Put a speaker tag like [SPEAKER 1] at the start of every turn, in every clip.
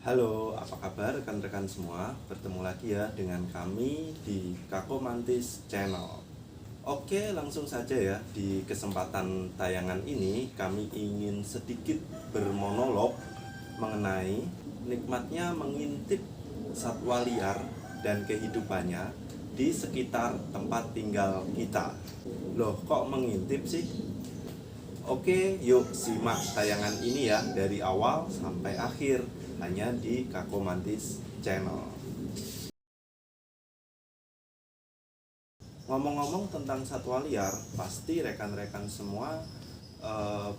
[SPEAKER 1] Halo, apa kabar rekan-rekan semua? Bertemu lagi ya dengan kami di Kako Mantis Channel. Oke, langsung saja ya. Di kesempatan tayangan ini kami ingin sedikit bermonolog mengenai nikmatnya mengintip satwa liar dan kehidupannya di sekitar tempat tinggal kita. Loh, kok mengintip sih? Oke, yuk simak tayangan ini ya dari awal sampai akhir hanya di Kako Mantis Channel. Ngomong-ngomong tentang satwa liar, pasti rekan-rekan semua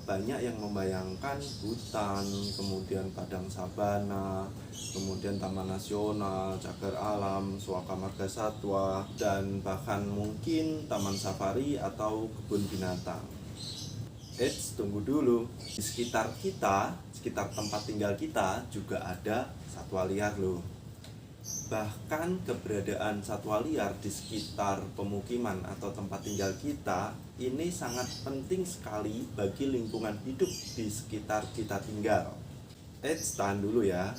[SPEAKER 1] banyak yang membayangkan hutan, kemudian padang sabana, kemudian taman nasional, cagar alam, suaka marga satwa, dan bahkan mungkin taman safari atau kebun binatang. Eits, tunggu dulu. Di sekitar kita, sekitar tempat tinggal kita juga ada satwa liar loh. Bahkan keberadaan satwa liar di sekitar pemukiman atau tempat tinggal kita ini sangat penting sekali bagi lingkungan hidup di sekitar kita tinggal. Eits, tahan dulu ya.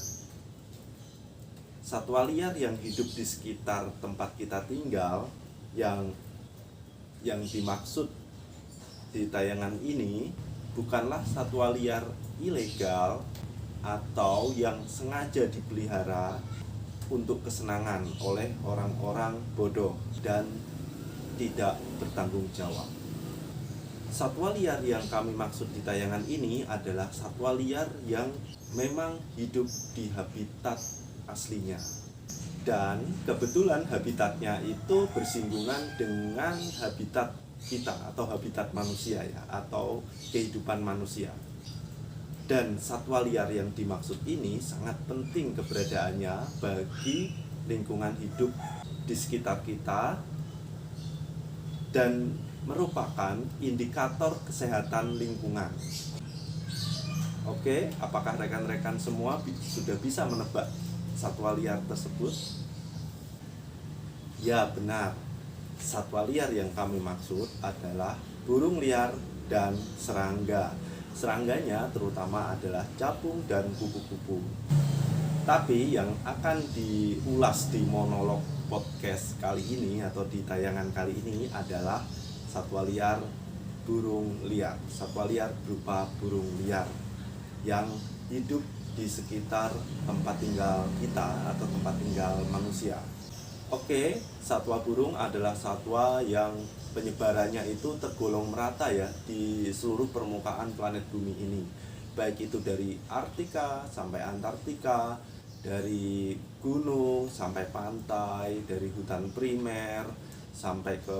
[SPEAKER 1] Satwa liar yang hidup di sekitar tempat kita tinggal yang dimaksud di tayangan ini bukanlah satwa liar ilegal atau yang sengaja dipelihara untuk kesenangan oleh orang-orang bodoh dan tidak bertanggung jawab. Satwa liar yang kami maksud di tayangan ini adalah satwa liar yang memang hidup di habitat aslinya. Dan kebetulan habitatnya itu bersinggungan dengan habitat kita atau habitat manusia ya, atau kehidupan manusia. Dan satwa liar yang dimaksud ini sangat penting keberadaannya bagi lingkungan hidup di sekitar kita dan merupakan indikator kesehatan lingkungan. Oke, apakah rekan-rekan semua sudah bisa menebak satwa liar tersebut? Ya, benar. Satwa liar yang kami maksud adalah burung liar dan serangga. Serangganya terutama adalah capung dan kupu-kupu. Tapi yang akan diulas di monolog podcast kali ini atau di tayangan kali ini adalah satwa liar burung liar. Satwa liar berupa burung liar yang hidup di sekitar tempat tinggal kita atau tempat tinggal manusia. Oke, satwa burung adalah satwa yang penyebarannya itu tergolong merata ya di seluruh permukaan planet bumi ini. Baik itu dari Arktika sampai Antartika, dari gunung sampai pantai, dari hutan primer sampai ke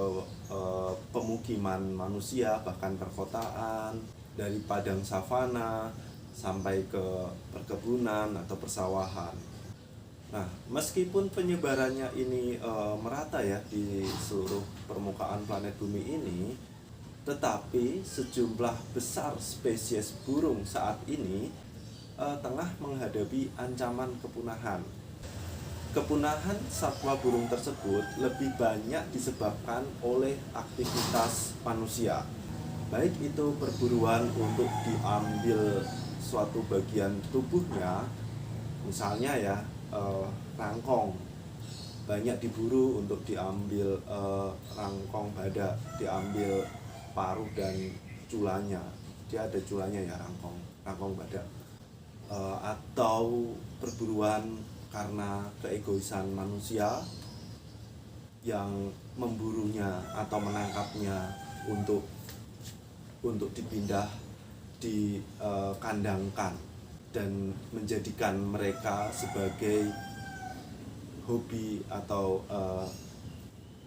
[SPEAKER 1] pemukiman manusia bahkan perkotaan, dari padang savana sampai ke perkebunan atau persawahan. Nah, meskipun penyebarannya ini merata ya di seluruh permukaan planet bumi ini, tetapi sejumlah besar spesies burung saat ini tengah menghadapi ancaman kepunahan. Kepunahan satwa burung tersebut lebih banyak disebabkan oleh aktivitas manusia, baik itu perburuan untuk diambil suatu bagian tubuhnya, misalnya ya rangkong, banyak diburu untuk diambil rangkong badak, diambil paruh dan culanya. Dia ada culanya ya, rangkong badak. Atau perburuan karena keegoisan manusia yang memburunya atau menangkapnya untuk dipindah, dikandangkan dan menjadikan mereka sebagai hobi atau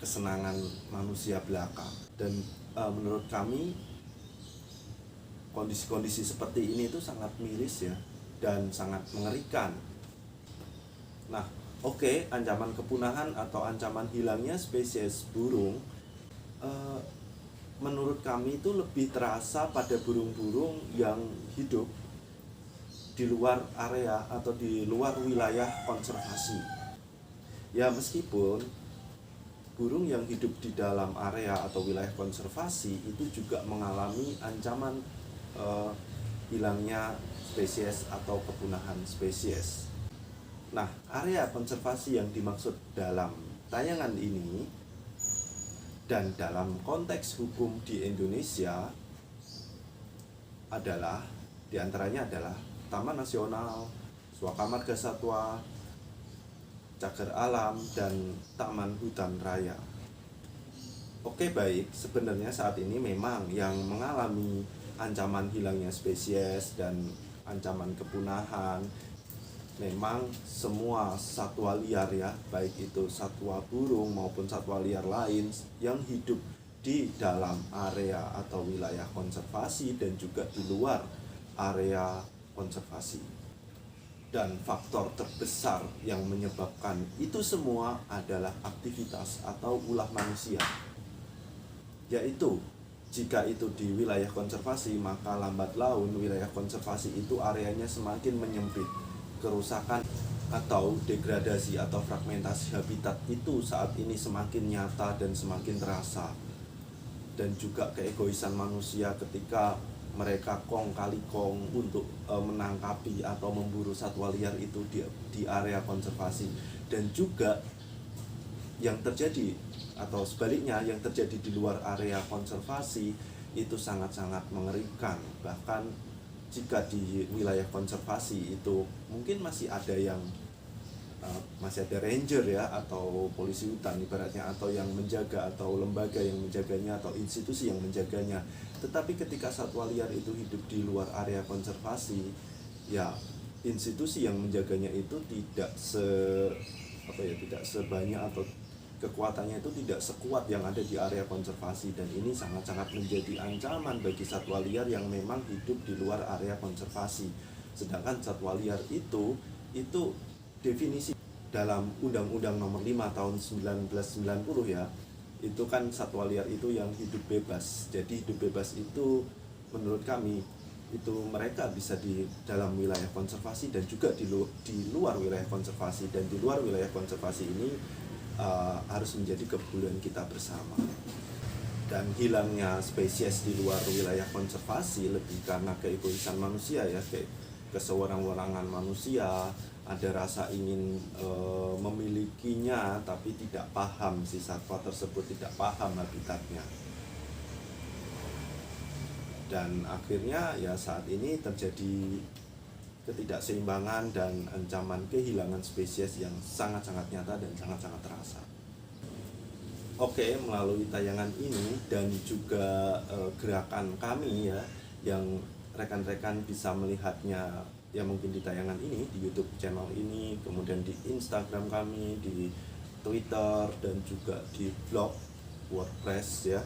[SPEAKER 1] kesenangan manusia belaka. Dan menurut kami kondisi-kondisi seperti ini itu sangat miris ya dan sangat mengerikan. Nah, oke, ancaman kepunahan atau ancaman hilangnya spesies burung menurut kami itu lebih terasa pada burung-burung yang hidup di luar area atau di luar wilayah konservasi. Ya, meskipun burung yang hidup di dalam area atau wilayah konservasi itu juga mengalami ancaman hilangnya spesies atau kepunahan spesies. Nah, area konservasi yang dimaksud dalam tayangan ini dan dalam konteks hukum di Indonesia adalah, diantaranya adalah Taman Nasional, Suaka Marga Satwa, Cagar Alam, dan Taman Hutan Raya. Oke, baik, sebenarnya saat ini memang yang mengalami ancaman hilangnya spesies dan ancaman kepunahan memang semua satwa liar ya, baik itu satwa burung maupun satwa liar lain yang hidup di dalam area atau wilayah konservasi dan juga di luar area konservasi. Dan faktor terbesar yang menyebabkan itu semua adalah aktivitas atau ulah manusia, yaitu jika itu di wilayah konservasi, maka lambat laun wilayah konservasi itu areanya semakin menyempit. Kerusakan atau degradasi atau fragmentasi habitat itu saat ini semakin nyata dan semakin terasa. Dan juga keegoisan manusia ketika mereka kong kali kong untuk menangkapi atau memburu satwa liar itu di area konservasi. Dan juga yang terjadi atau sebaliknya yang terjadi di luar area konservasi itu sangat-sangat mengerikan. Bahkan jika di wilayah konservasi itu mungkin masih ada yang masih ada ranger ya, atau polisi hutan ibaratnya, atau yang menjaga, atau lembaga yang menjaganya, atau institusi yang menjaganya. Tetapi ketika satwa liar itu hidup di luar area konservasi, ya institusi yang menjaganya itu tidak tidak sebanyak, atau kekuatannya itu tidak sekuat yang ada di area konservasi. Dan ini sangat-sangat menjadi ancaman bagi satwa liar yang memang hidup di luar area konservasi. Sedangkan satwa liar itu definisi dalam Undang-Undang Nomor 5 Tahun 1990 ya, itu kan satwa liar itu yang hidup bebas. Jadi hidup bebas itu menurut kami itu mereka bisa di dalam wilayah konservasi dan juga di luar wilayah konservasi. Dan di luar wilayah konservasi ini harus menjadi kepedulian kita bersama. Dan hilangnya spesies di luar wilayah konservasi lebih karena keegoisan manusia ya, kayak kesewenang-wenangan manusia, ada rasa ingin memilikinya tapi tidak paham, si satwa tersebut tidak paham habitatnya. Dan akhirnya ya saat ini terjadi ketidakseimbangan dan ancaman kehilangan spesies yang sangat-sangat nyata dan sangat-sangat terasa. Oke, melalui tayangan ini dan juga gerakan kami ya, yang rekan-rekan bisa melihatnya ya mungkin di tayangan ini, di YouTube channel ini, kemudian di Instagram kami, di Twitter, dan juga di blog WordPress ya.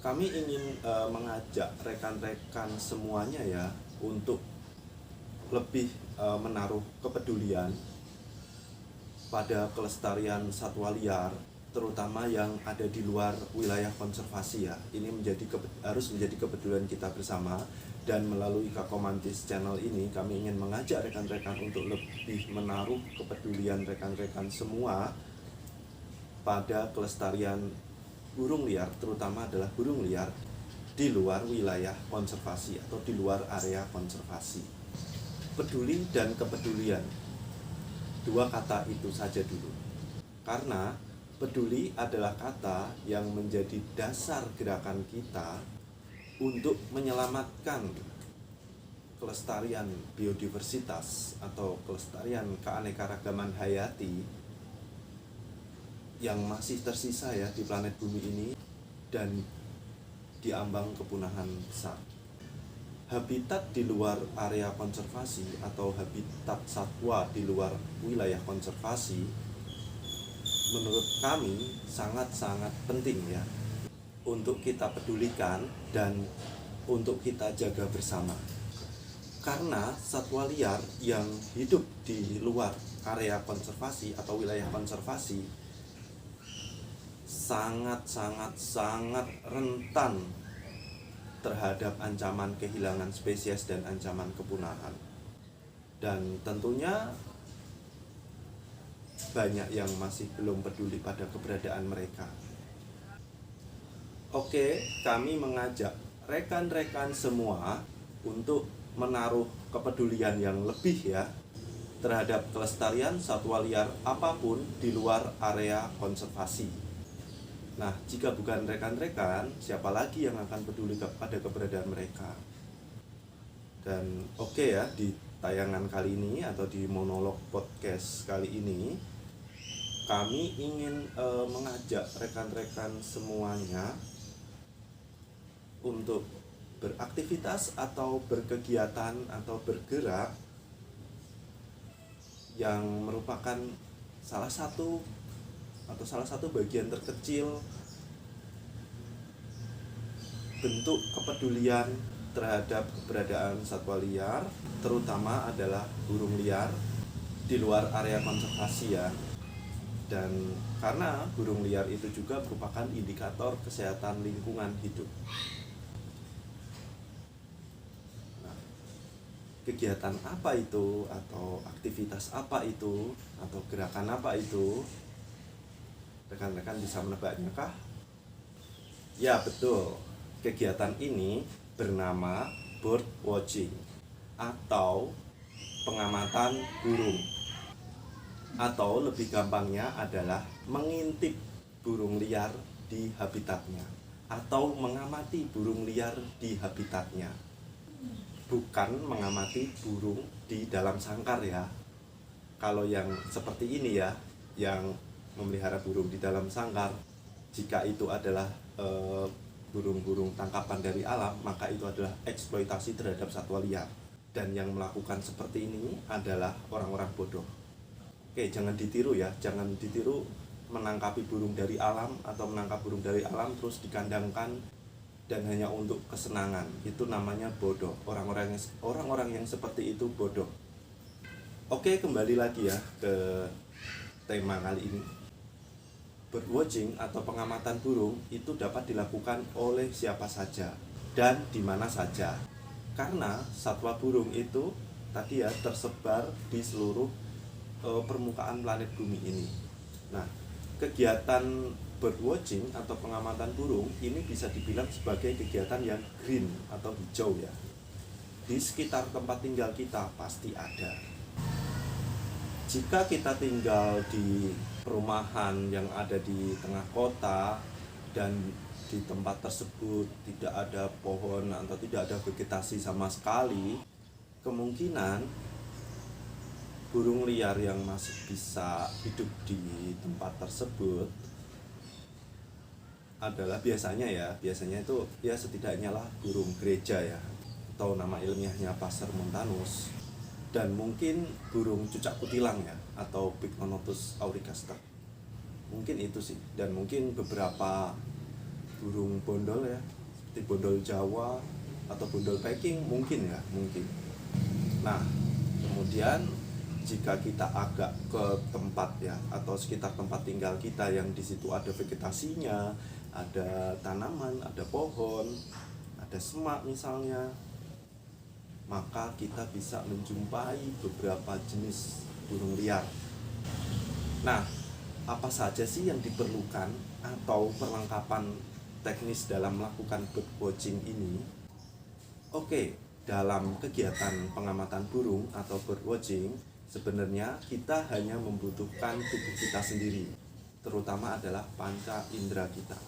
[SPEAKER 1] Kami ingin mengajak rekan-rekan semuanya ya untuk lebih menaruh kepedulian pada kelestarian satwa liar, terutama yang ada di luar wilayah konservasi ya. Ini harus menjadi kepedulian kita bersama. Dan melalui Kakomantis channel ini kami ingin mengajak rekan-rekan untuk lebih menaruh kepedulian rekan-rekan semua pada kelestarian burung liar, terutama adalah burung liar di luar wilayah konservasi atau di luar area konservasi. Peduli dan kepedulian, dua kata itu saja dulu. Karena peduli adalah kata yang menjadi dasar gerakan kita untuk menyelamatkan kelestarian biodiversitas atau kelestarian keanekaragaman hayati yang masih tersisa ya di planet bumi ini dan diambang kepunahan besar. Habitat di luar area konservasi atau habitat satwa di luar wilayah konservasi menurut kami sangat-sangat penting ya untuk kita pedulikan dan untuk kita jaga bersama. Karena satwa liar yang hidup di luar area konservasi atau wilayah konservasi sangat rentan terhadap ancaman kehilangan spesies dan ancaman kepunahan. Dan tentunya banyak yang masih belum peduli pada keberadaan mereka. Oke, kami mengajak rekan-rekan semua untuk menaruh kepedulian yang lebih ya terhadap kelestarian satwa liar apapun di luar area konservasi. Nah, jika bukan rekan-rekan, siapa lagi yang akan peduli pada keberadaan mereka? Dan oke ya, di tayangan kali ini atau di monolog podcast kali ini, kami ingin mengajak rekan-rekan semuanya untuk beraktivitas atau berkegiatan atau bergerak yang merupakan salah satu bagian terkecil bentuk kepedulian terhadap keberadaan satwa liar, terutama adalah burung liar di luar area konservasi ya. Dan karena burung liar itu juga merupakan indikator kesehatan lingkungan hidup. Nah, kegiatan apa itu, atau aktivitas apa itu, atau gerakan apa itu? Rekan-rekan bisa menebaknya kah? Ya betul, kegiatan ini bernama bird watching atau pengamatan burung, atau lebih gampangnya adalah mengintip burung liar di habitatnya atau mengamati burung liar di habitatnya, bukan mengamati burung di dalam sangkar ya. Kalau yang seperti ini ya, yang memelihara burung di dalam sangkar, jika itu adalah burung-burung tangkapan dari alam, maka itu adalah eksploitasi terhadap satwa liar. Dan yang melakukan seperti ini adalah orang-orang bodoh. Oke, jangan ditiru ya, jangan ditiru menangkapi burung dari alam atau menangkap burung dari alam terus dikandangkan dan hanya untuk kesenangan. Itu namanya bodoh. Orang-orang yang seperti itu bodoh. Oke, kembali lagi ya ke tema kali ini. Birdwatching atau pengamatan burung itu dapat dilakukan oleh siapa saja dan di mana saja. Karena satwa burung itu tadi ya tersebar di seluruh permukaan planet bumi ini. Nah, kegiatan birdwatching atau pengamatan burung ini bisa dibilang sebagai kegiatan yang green atau hijau ya. Di sekitar tempat tinggal kita pasti ada. Jika kita tinggal di perumahan yang ada di tengah kota dan di tempat tersebut tidak ada pohon atau tidak ada vegetasi sama sekali, kemungkinan burung liar yang masih bisa hidup di tempat tersebut adalah biasanya itu ya setidaknya lah burung gereja ya, atau nama ilmiahnya Passer montanus, dan mungkin burung cucak kutilang ya, atau Picnonotus aurigaster. Mungkin itu sih, dan mungkin beberapa burung bondol ya, seperti bondol Jawa atau bondol Peking mungkin ya, mungkin. Nah, kemudian jika kita agak ke tempat ya, atau sekitar tempat tinggal kita yang di situ ada vegetasinya, ada tanaman, ada pohon, ada semak misalnya, maka kita bisa menjumpai beberapa jenis burung liar. Nah, apa saja sih yang diperlukan atau perlengkapan teknis dalam melakukan birdwatching ini? Oke, dalam kegiatan pengamatan burung atau birdwatching, sebenarnya kita hanya membutuhkan tubuh kita sendiri, terutama adalah panca indera kita.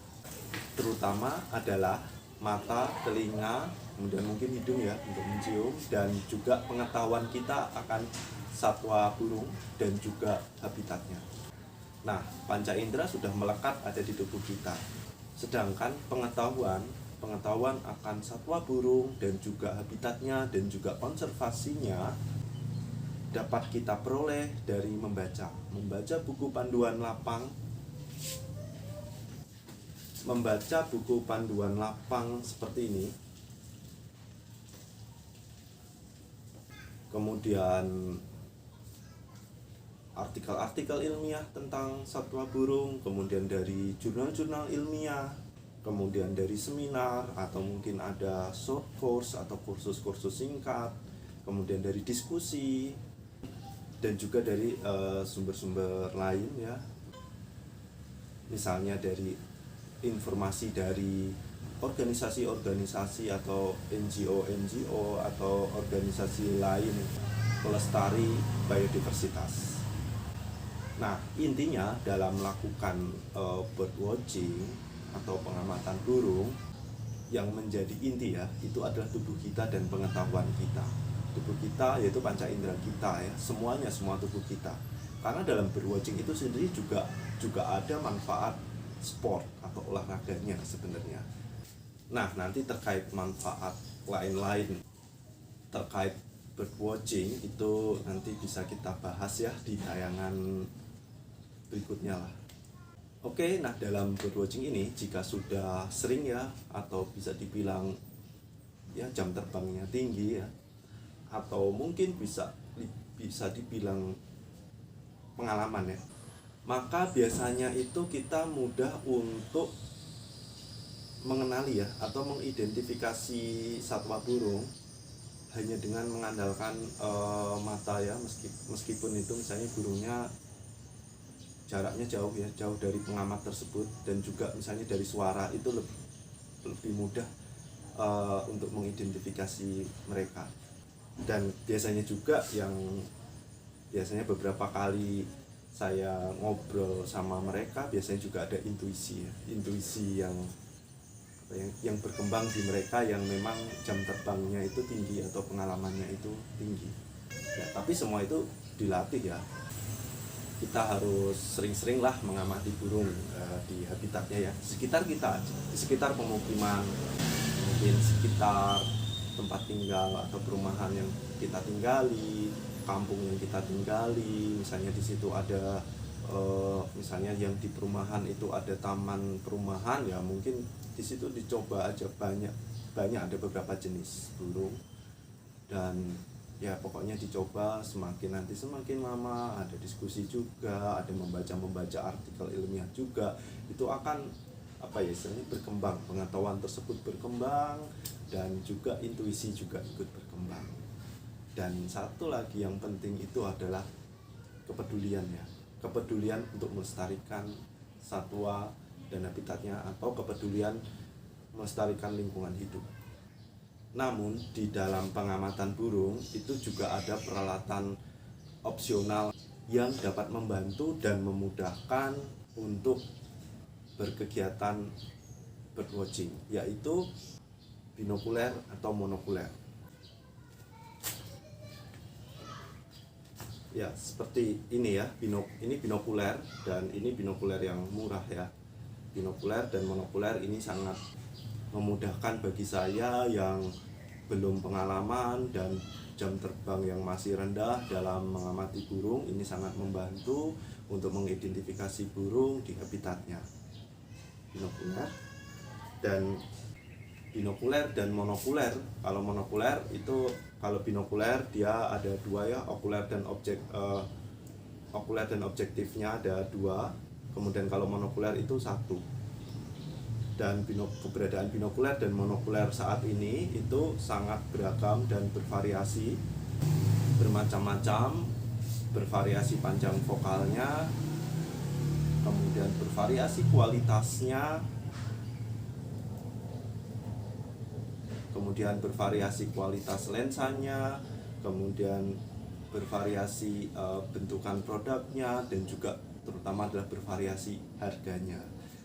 [SPEAKER 1] Terutama adalah mata, telinga, kemudian mungkin hidung ya untuk mencium, dan juga pengetahuan kita akan satwa burung dan juga habitatnya. Nah, panca indera sudah melekat ada di tubuh kita. Sedangkan pengetahuan akan satwa burung dan juga habitatnya dan juga konservasinya dapat kita peroleh dari membaca buku panduan lapang, seperti ini. Kemudian artikel-artikel ilmiah tentang satwa burung, kemudian dari jurnal-jurnal ilmiah, kemudian dari seminar, atau mungkin ada short course atau kursus-kursus singkat, kemudian dari diskusi, dan juga dari sumber-sumber lain ya, misalnya dari informasi dari organisasi-organisasi atau NGO atau organisasi lain pelestari biodiversitas. Nah, intinya dalam melakukan bird watching atau pengamatan burung, yang menjadi inti ya, itu adalah tubuh kita dan pengetahuan kita. Tubuh kita yaitu panca indera kita ya, semuanya, semua tubuh kita. Karena dalam birdwatching itu sendiri juga ada manfaat sport atau olahraganya sebenarnya. Nah, nanti terkait manfaat lain-lain terkait birdwatching itu nanti bisa kita bahas ya di tayangan berikutnya lah. Oke, nah dalam birdwatching ini jika sudah sering ya, atau bisa dibilang ya jam terbangnya tinggi ya, atau mungkin bisa dibilang pengalaman ya, maka biasanya itu kita mudah untuk mengenali ya atau mengidentifikasi satwa burung hanya dengan mengandalkan mata ya, meskipun itu misalnya burungnya jaraknya jauh ya, jauh dari pengamat tersebut, dan juga misalnya dari suara itu lebih mudah untuk mengidentifikasi mereka. Dan biasanya juga biasanya beberapa kali saya ngobrol sama mereka, biasanya juga ada intuisi ya, intuisi yang berkembang di mereka, yang memang jam terbangnya itu tinggi atau pengalamannya itu tinggi ya. Tapi semua itu dilatih ya, kita harus sering-sering lah mengamati burung di habitatnya ya, sekitar kita aja, di sekitar pemukiman, mungkin sekitar tempat tinggal atau perumahan yang kita tinggali, kampung yang kita tinggali. Misalnya di situ ada misalnya yang di perumahan itu ada taman perumahan ya, mungkin di situ dicoba aja, banyak ada beberapa jenis burung, dan ya pokoknya dicoba. Semakin lama ada diskusi juga, ada membaca artikel ilmiah juga, itu akan istilahnya berkembang, pengetahuan tersebut berkembang, dan juga intuisi juga ikut berkembang. Dan satu lagi yang penting itu adalah kepedulian ya, kepedulian untuk melestarikan satwa dan habitatnya, atau kepedulian melestarikan lingkungan hidup. Namun di dalam pengamatan burung itu juga ada peralatan opsional yang dapat membantu dan memudahkan untuk berkegiatan birdwatching, yaitu binokuler atau monokuler. Ya, seperti ini ya, ini binokuler, dan ini binokuler yang murah ya. Binokuler dan monokuler ini sangat memudahkan bagi saya yang belum pengalaman dan jam terbang yang masih rendah dalam mengamati burung. Ini sangat membantu untuk mengidentifikasi burung di habitatnya. Binokuler dan monokuler. Kalau monokuler itu, kalau binokuler dia ada dua ya, okuler dan objektifnya ada dua. Kemudian kalau monokuler itu satu. Dan keberadaan binokuler dan monokuler saat ini itu sangat beragam dan bervariasi, bermacam-macam, bervariasi panjang vokalnya, kemudian bervariasi kualitasnya, kemudian bervariasi kualitas lensanya, kemudian bervariasi bentukan produknya, dan juga terutama adalah bervariasi harganya.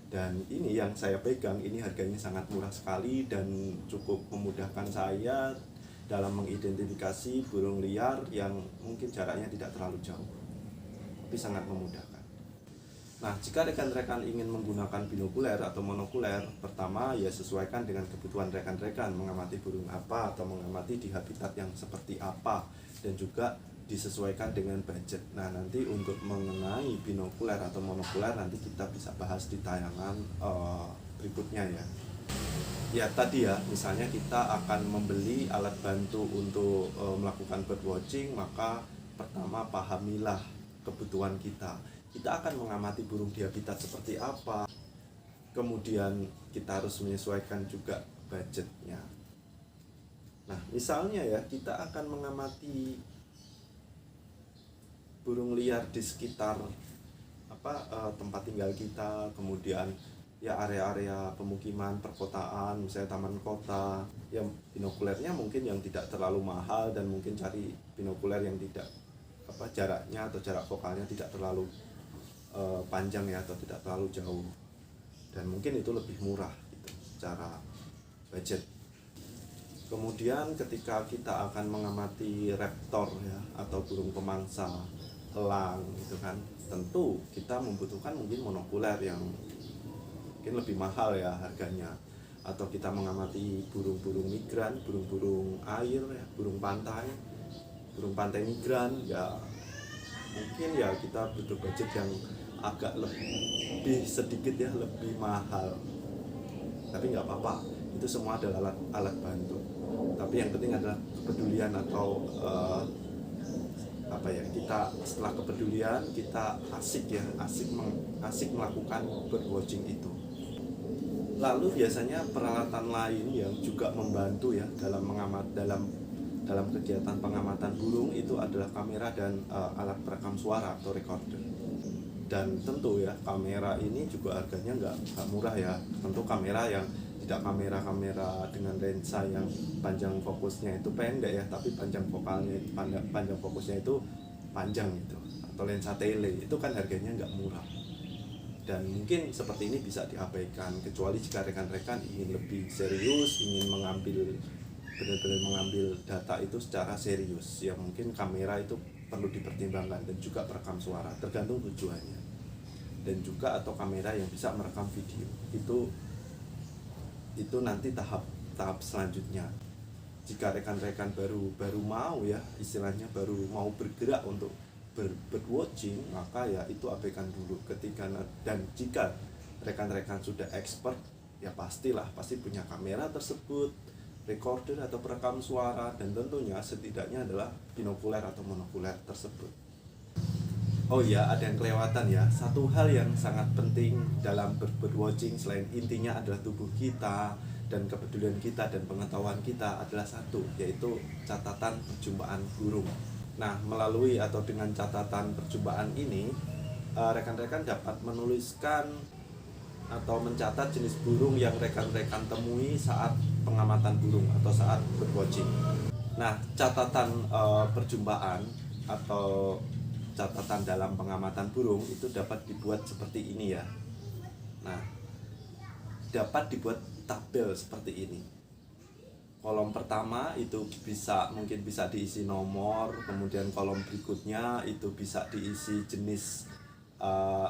[SPEAKER 1] Dan ini yang saya pegang, ini harganya sangat murah sekali dan cukup memudahkan saya dalam mengidentifikasi burung liar yang mungkin jaraknya tidak terlalu jauh, tapi sangat memudahkan. Nah, jika rekan-rekan ingin menggunakan binokuler atau monokuler, pertama ya sesuaikan dengan kebutuhan rekan-rekan, mengamati burung apa atau mengamati di habitat yang seperti apa, dan juga disesuaikan dengan budget. Nah, nanti untuk mengenai binokuler atau monokuler nanti kita bisa bahas di tayangan berikutnya ya. Ya tadi ya, misalnya kita akan membeli alat bantu untuk melakukan birdwatching, maka pertama pahamilah kebutuhan kita. Kita akan mengamati burung di habitat seperti apa. Kemudian kita harus menyesuaikan juga budgetnya. Nah, misalnya ya, kita akan mengamati burung liar di sekitar tempat tinggal kita, kemudian ya area-area pemukiman, perkotaan, misalnya taman kota, yang binokulernya mungkin yang tidak terlalu mahal, dan mungkin cari binokuler yang tidak jaraknya atau jarak fokalnya tidak terlalu panjang ya, atau tidak terlalu jauh, dan mungkin itu lebih murah gitu secara budget. Kemudian ketika kita akan mengamati raptor ya, atau burung pemangsa, elang gitu kan, tentu kita membutuhkan mungkin monokuler yang mungkin lebih mahal ya harganya. Atau kita mengamati burung-burung migran, burung-burung air ya, burung pantai migran ya, mungkin ya kita butuh budget yang agak lebih sedikit ya, lebih mahal. Tapi nggak apa-apa, itu semua adalah alat bantu. Tapi yang penting adalah kepedulian, atau kita setelah kepedulian kita asik melakukan birdwatching itu. Lalu biasanya peralatan lain yang juga membantu ya dalam kegiatan pengamatan burung itu adalah kamera dan alat perekam suara atau recorder. Dan tentu ya, kamera ini juga harganya nggak murah ya. Tentu kamera yang tidak kamera dengan lensa yang panjang fokusnya itu pendek ya, tapi panjang fokusnya itu panjang gitu, atau lensa tele itu kan harganya nggak murah. Dan mungkin seperti ini bisa diabaikan, kecuali jika rekan-rekan ingin lebih serius, ingin benar-benar mengambil data itu secara serius ya, mungkin kamera itu perlu dipertimbangkan, dan juga perekam suara, tergantung tujuannya. Dan juga atau kamera yang bisa merekam video, itu nanti tahap selanjutnya. Jika rekan-rekan baru mau ya, istilahnya baru mau bergerak untuk birdwatching, maka ya itu abaikan dulu. Dan jika rekan-rekan sudah expert ya, pasti punya kamera tersebut, recorder atau perekam suara, dan tentunya setidaknya adalah binokuler atau monokuler tersebut. Oh iya, ada yang kelewatan ya. Satu hal yang sangat penting dalam birdwatching, selain intinya adalah tubuh kita dan kepedulian kita dan pengetahuan kita, adalah satu, yaitu catatan perjumpaan burung. Nah, melalui atau dengan catatan perjumpaan ini, rekan-rekan dapat menuliskan atau mencatat jenis burung yang rekan-rekan temui saat pengamatan burung atau saat birdwatching. Nah, catatan perjumpaan atau catatan dalam pengamatan burung itu dapat dibuat seperti ini ya. Nah, dapat dibuat tabel seperti ini. Kolom pertama itu mungkin bisa diisi nomor, kemudian kolom berikutnya itu bisa diisi jenis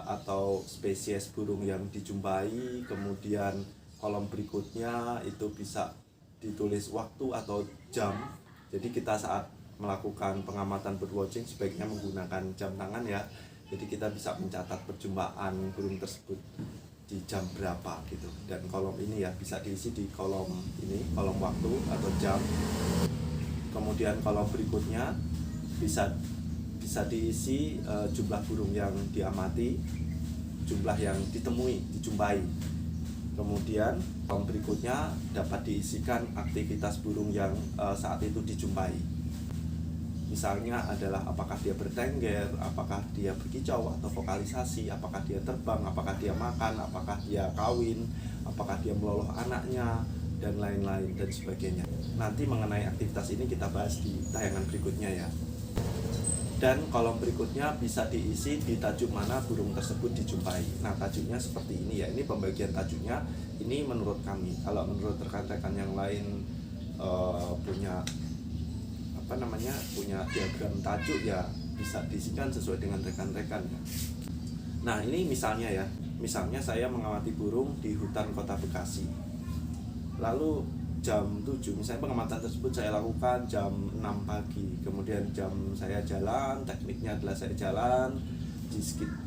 [SPEAKER 1] atau spesies burung yang dijumpai, kemudian kolom berikutnya itu bisa ditulis waktu atau jam. Jadi kita saat melakukan pengamatan birdwatching sebaiknya menggunakan jam tangan ya. Jadi kita bisa mencatat perjumpaan burung tersebut di jam berapa gitu. Dan kolom ini ya bisa diisi di kolom ini, kolom waktu atau jam. Kemudian kolom berikutnya bisa diisi jumlah burung yang diamati, jumlah yang dijumpai. Kemudian kolom berikutnya dapat diisikan aktivitas burung yang saat itu dijumpai. Misalnya adalah apakah dia bertengger, apakah dia berkicau atau vokalisasi, apakah dia terbang, apakah dia makan, apakah dia kawin, apakah dia meloloh anaknya, dan lain-lain dan sebagainya. Nanti mengenai aktivitas ini kita bahas di tayangan berikutnya ya. Dan kolom berikutnya bisa diisi di tajuk mana burung tersebut dijumpai. Nah, tajuknya seperti ini ya. Ini pembagian tajuknya. Ini menurut kami. Kalau menurut rekan-rekan yang lain punya diagram tajuk ya, bisa diisikan sesuai dengan rekan-rekan ya. Nah, ini misalnya ya. Misalnya saya mengamati burung di hutan Kota Bekasi. Lalu jam 7, misalnya pengamatan tersebut saya lakukan jam 6 pagi. Kemudian jam saya jalan, tekniknya adalah saya jalan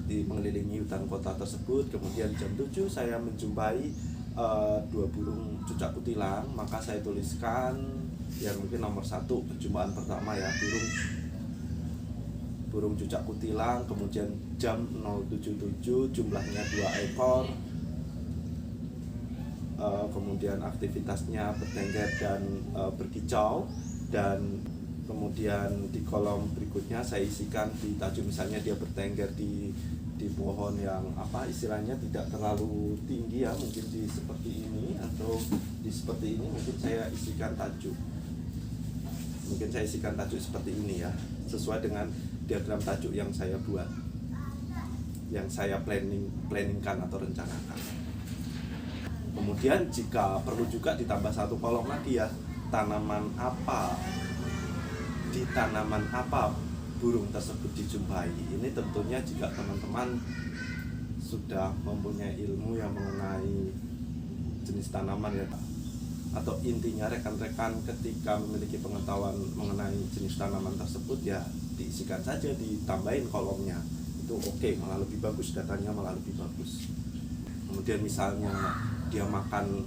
[SPEAKER 1] di mengelilingi hutan kota tersebut. Kemudian jam 7 saya menjumpai 2 burung cucak kutilang, maka saya tuliskan yang mungkin nomor 1 perjumpaan pertama ya, burung cucak kutilang, kemudian jam 077 jumlahnya 2 ekor, kemudian aktivitasnya bertengger dan berkicau, dan Kemudian di kolom berikutnya saya isikan di tajuk, misalnya dia bertengger di pohon yang istilahnya tidak terlalu tinggi ya, mungkin di seperti ini atau di seperti ini, mungkin saya isikan tajuk seperti ini ya, sesuai dengan diagram tajuk yang saya buat, yang saya planningkan atau rencanakan. Kemudian jika perlu juga ditambah satu kolom lagi ya, di tanaman apa burung tersebut dijumpai. Ini tentunya jika teman-teman sudah mempunyai ilmu yang mengenai jenis tanaman ya, atau intinya rekan-rekan ketika memiliki pengetahuan mengenai jenis tanaman tersebut ya diisikan saja, ditambahin kolomnya, itu oke, malah lebih bagus, datanya malah lebih bagus. Kemudian misalnya dia makan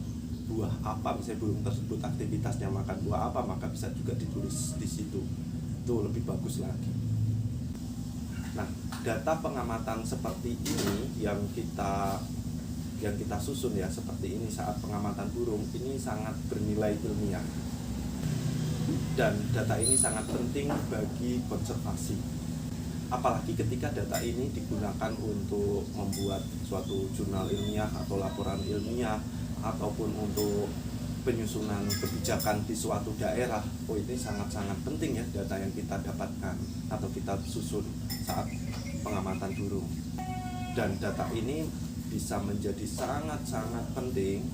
[SPEAKER 1] buah apa, misalnya burung tersebut aktivitasnya makan buah apa, maka bisa juga ditulis di situ, itu lebih bagus lagi. Nah, data pengamatan seperti ini yang kita susun ya, seperti ini saat pengamatan burung, ini sangat bernilai ilmiah, dan data ini sangat penting bagi konservasi. Apalagi ketika data ini digunakan untuk membuat suatu jurnal ilmiah atau laporan ilmiah, ataupun untuk penyusunan kebijakan di suatu daerah. Ini sangat-sangat penting ya data yang kita dapatkan atau kita susun saat pengamatan burung. Dan data ini bisa menjadi sangat-sangat penting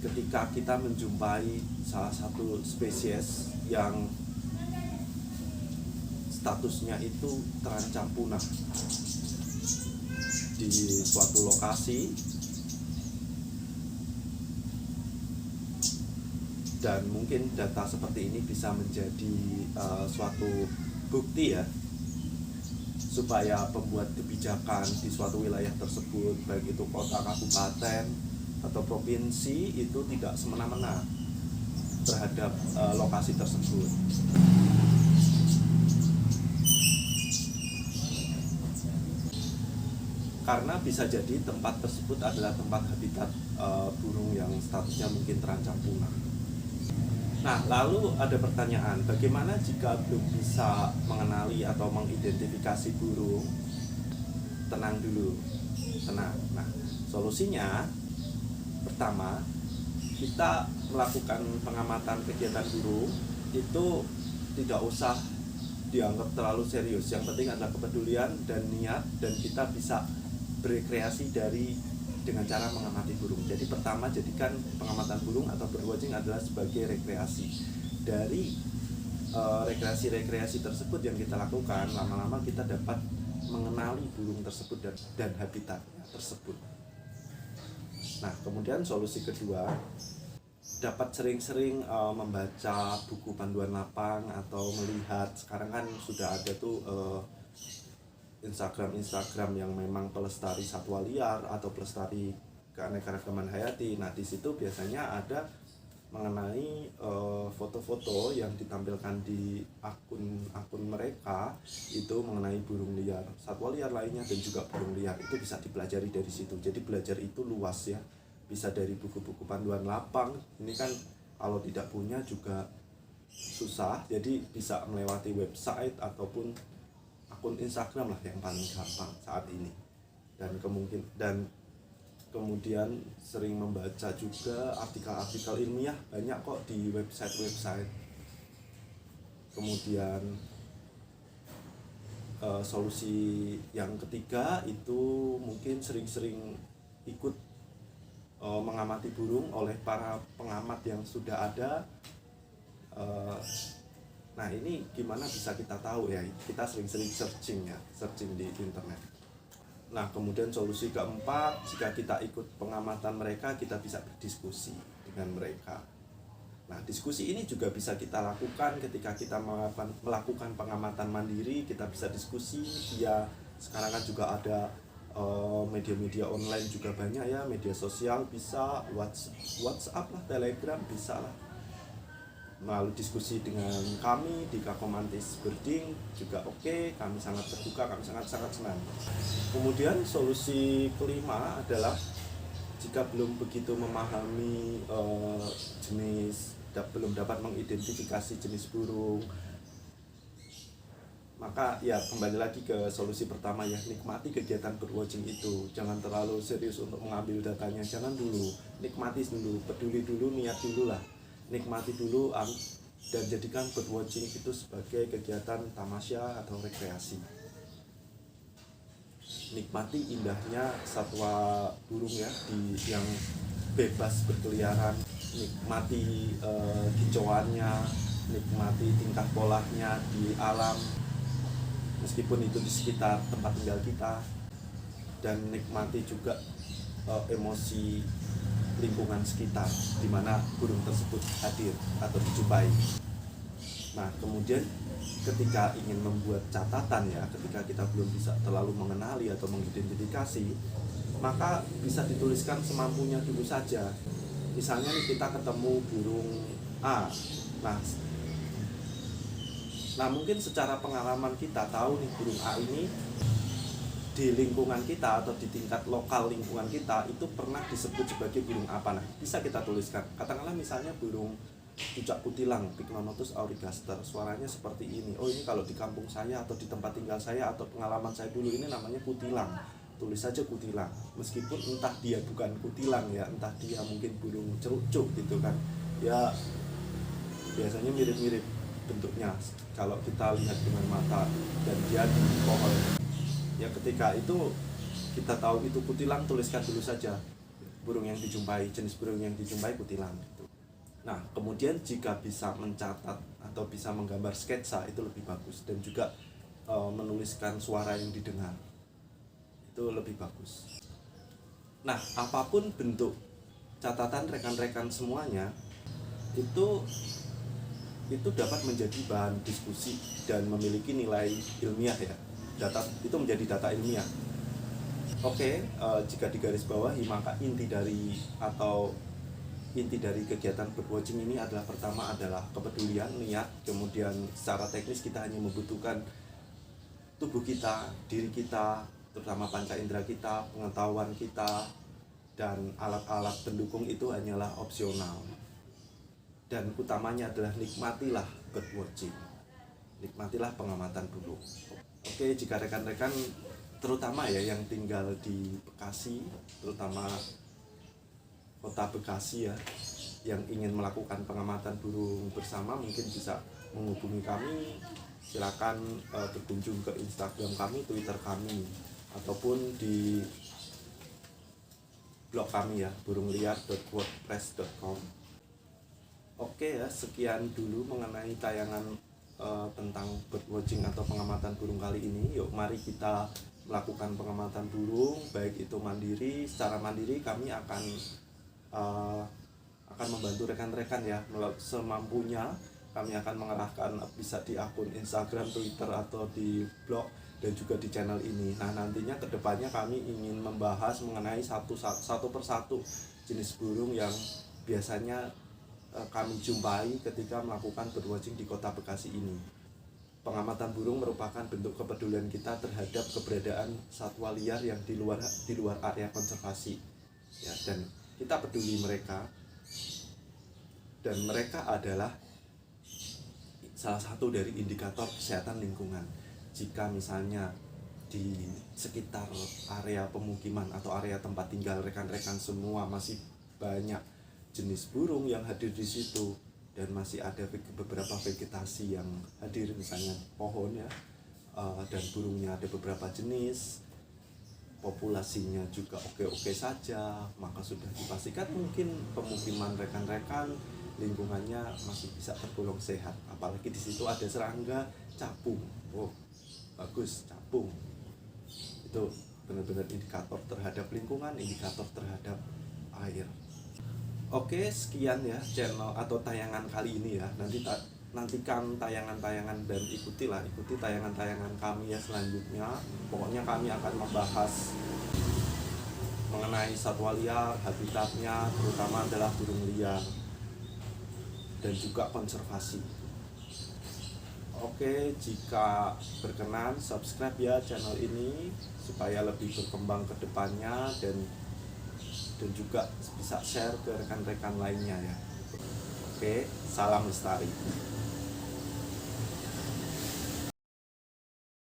[SPEAKER 1] ketika kita menjumpai salah satu spesies yang statusnya itu terancam punah di suatu lokasi, dan mungkin data seperti ini bisa menjadi suatu bukti ya, supaya pembuat kebijakan di suatu wilayah tersebut, baik itu kota, kabupaten, atau provinsi, itu tidak semena-mena terhadap lokasi tersebut. Karena bisa jadi tempat tersebut adalah tempat habitat burung yang statusnya mungkin terancam punah. Nah, lalu ada pertanyaan, bagaimana jika belum bisa mengenali atau mengidentifikasi burung? Tenang dulu, tenang. Nah, solusinya pertama, kita melakukan pengamatan kegiatan burung itu tidak usah dianggap terlalu serius. Yang penting adalah kepedulian dan niat, dan kita bisa berekreasi dengan cara mengamati burung. Jadi pertama, jadikan pengamatan burung atau birdwatching adalah sebagai rekreasi. Dari rekreasi tersebut yang kita lakukan, lama-lama kita dapat mengenali burung tersebut dan habitatnya tersebut. Nah, kemudian solusi kedua, dapat sering-sering membaca buku panduan lapang atau melihat, sekarang kan sudah ada tuh Instagram yang memang pelestari satwa liar atau pelestari keanekaragaman hayati. Nah, di situ biasanya ada mengenai foto-foto yang ditampilkan di akun mereka itu mengenai burung liar, satwa liar lainnya, dan juga burung liar. Itu bisa dipelajari dari situ. Jadi belajar itu luas ya. Bisa dari buku-buku panduan lapang. Ini kan kalau tidak punya juga susah. Jadi bisa melewati website ataupun akun Instagram lah yang paling gampang saat ini. Dan kemudian sering membaca juga artikel-artikel ilmiah, banyak kok di website. Kemudian solusi yang ketiga itu mungkin sering-sering ikut mengamati burung oleh para pengamat yang sudah ada. Nah, ini gimana bisa kita tahu ya? Kita sering-sering searching di internet. Nah, kemudian solusi keempat, jika kita ikut pengamatan mereka, kita bisa berdiskusi dengan mereka. Nah, diskusi ini juga bisa kita lakukan ketika kita melakukan pengamatan mandiri. Kita bisa diskusi via, sekarang kan juga ada media-media online juga banyak ya, media sosial bisa, WhatsApp lah, Telegram bisa lah. Lalu diskusi dengan kami di Kakomantis Birding juga oke, kami sangat terbuka, kami sangat senang. Kemudian solusi kelima adalah jika belum begitu memahami belum dapat mengidentifikasi jenis burung, Maka ya kembali lagi ke solusi pertama ya, nikmati kegiatan birdwatching itu. Jangan terlalu serius untuk mengambil datanya, jangan dulu. Nikmati dulu, peduli dulu, niat dulu lah. Nikmati dulu dan jadikan birdwatching itu sebagai kegiatan tamasya atau rekreasi. Nikmati indahnya satwa burung ya yang bebas berkeliaran, nikmati kicauannya, nikmati tingkah polanya di alam, meskipun itu di sekitar tempat tinggal kita, dan nikmati juga emosi lingkungan sekitar di mana burung tersebut hadir atau dijumpai. Nah, kemudian ketika ingin membuat catatan ya, ketika kita belum bisa terlalu mengenali atau mengidentifikasi, maka bisa dituliskan semampunya dulu saja. Misalnya nih, kita ketemu burung A. Nah mungkin secara pengalaman kita tahu nih burung A ini di lingkungan kita atau di tingkat lokal lingkungan kita itu pernah disebut sebagai burung apa. Nah, bisa kita tuliskan. Katakanlah misalnya burung cucak kutilang, Pycnonotus aurigaster, suaranya seperti ini. Oh, ini kalau di kampung saya atau di tempat tinggal saya atau pengalaman saya dulu ini namanya kutilang. Tulis saja kutilang. Meskipun entah dia bukan kutilang ya, entah dia mungkin burung cerucuk gitu kan. Ya biasanya mirip-mirip bentuknya kalau kita lihat dengan mata, dan dia di pohon. Ya ketika itu kita tahu itu kutilang, tuliskan dulu saja burung yang dijumpai, jenis burung yang dijumpai kutilang gitu. Nah, kemudian jika bisa mencatat atau bisa menggambar sketsa itu lebih bagus, dan juga menuliskan suara yang didengar itu lebih bagus. Nah, apapun bentuk catatan rekan-rekan semuanya itu dapat menjadi bahan diskusi dan memiliki nilai ilmiah ya. Data itu menjadi data ilmiah. Oke, jika digarisbawahi, maka inti dari kegiatan birdwatching ini adalah, pertama adalah kepedulian, niat. Kemudian secara teknis kita hanya membutuhkan tubuh kita, diri kita, terutama panca indera kita, pengetahuan kita, dan alat-alat pendukung itu hanyalah opsional. Dan utamanya adalah nikmatilah birdwatching, nikmatilah pengamatan burung. Oke, jika rekan-rekan terutama ya yang tinggal di Bekasi, terutama kota Bekasi ya, yang ingin melakukan pengamatan burung bersama, mungkin bisa menghubungi kami. Silakan berkunjung ke Instagram kami, Twitter kami, ataupun di blog kami ya, burungliar.wordpress.com. Oke ya, sekian dulu mengenai tayangan tentang birdwatching atau pengamatan burung kali ini. Yuk mari kita melakukan pengamatan burung, baik itu mandiri. Secara mandiri kami akan membantu rekan-rekan ya, semampunya kami akan mengerahkan, bisa di akun Instagram, Twitter, atau di blog, dan juga di channel ini. Nah, nantinya kedepannya kami ingin membahas mengenai satu persatu jenis burung yang biasanya kami jumpai ketika melakukan birdwatching di kota Bekasi ini. Pengamatan burung merupakan bentuk kepedulian kita terhadap keberadaan satwa liar yang di luar area konservasi ya, dan kita peduli mereka, dan mereka adalah salah satu dari indikator kesehatan lingkungan. Jika misalnya di sekitar area pemukiman atau area tempat tinggal rekan-rekan semua masih banyak jenis burung yang hadir di situ, dan masih ada beberapa vegetasi yang hadir, misalnya pohon ya, dan burungnya ada beberapa jenis, populasinya juga oke-oke saja, maka sudah dipastikan mungkin pemukiman rekan-rekan lingkungannya masih bisa tergolong sehat. Apalagi di situ ada serangga capung. Oh, bagus, capung. Itu benar-benar indikator terhadap lingkungan, indikator terhadap air. Oke, sekian ya channel atau tayangan kali ini ya. Nantikan tayangan-tayangan dan ikuti tayangan-tayangan kami ya selanjutnya. Pokoknya kami akan membahas mengenai satwa liar, habitatnya, terutama adalah burung liar, dan juga konservasi. Oke, jika berkenan subscribe ya channel ini supaya lebih berkembang ke depannya, dan juga bisa share ke rekan-rekan lainnya ya. Oke, salam lestari.